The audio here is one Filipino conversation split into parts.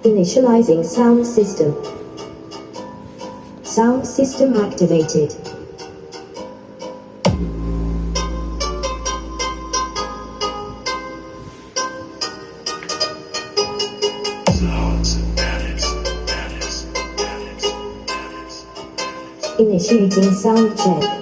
Initializing sound system. Sound system activated. Initiating sound check.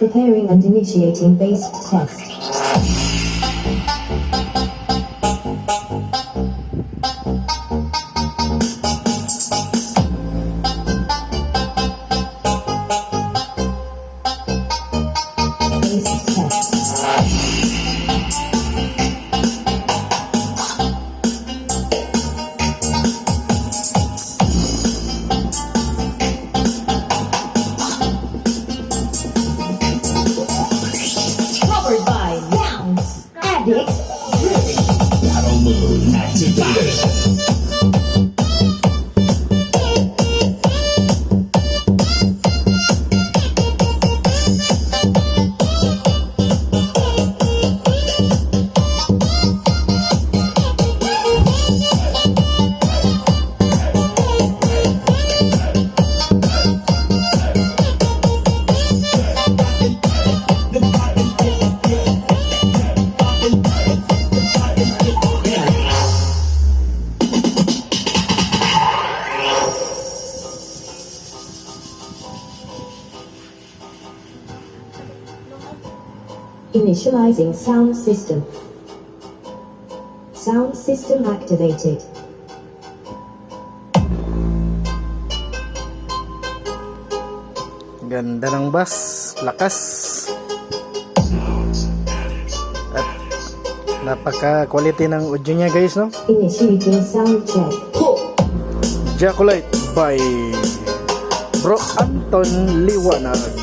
Preparing and initiating bass test. Bass test. Covered by Sounds Addict. Battle mode activated. Initializing sound system. Sound system activated. Ganda ng bass, lakas. At napaka-quality ng audio niya guys, no? Initiating sound check. Jacolite by Bro Anton Liwanag.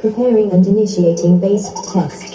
Preparing and initiating bass test.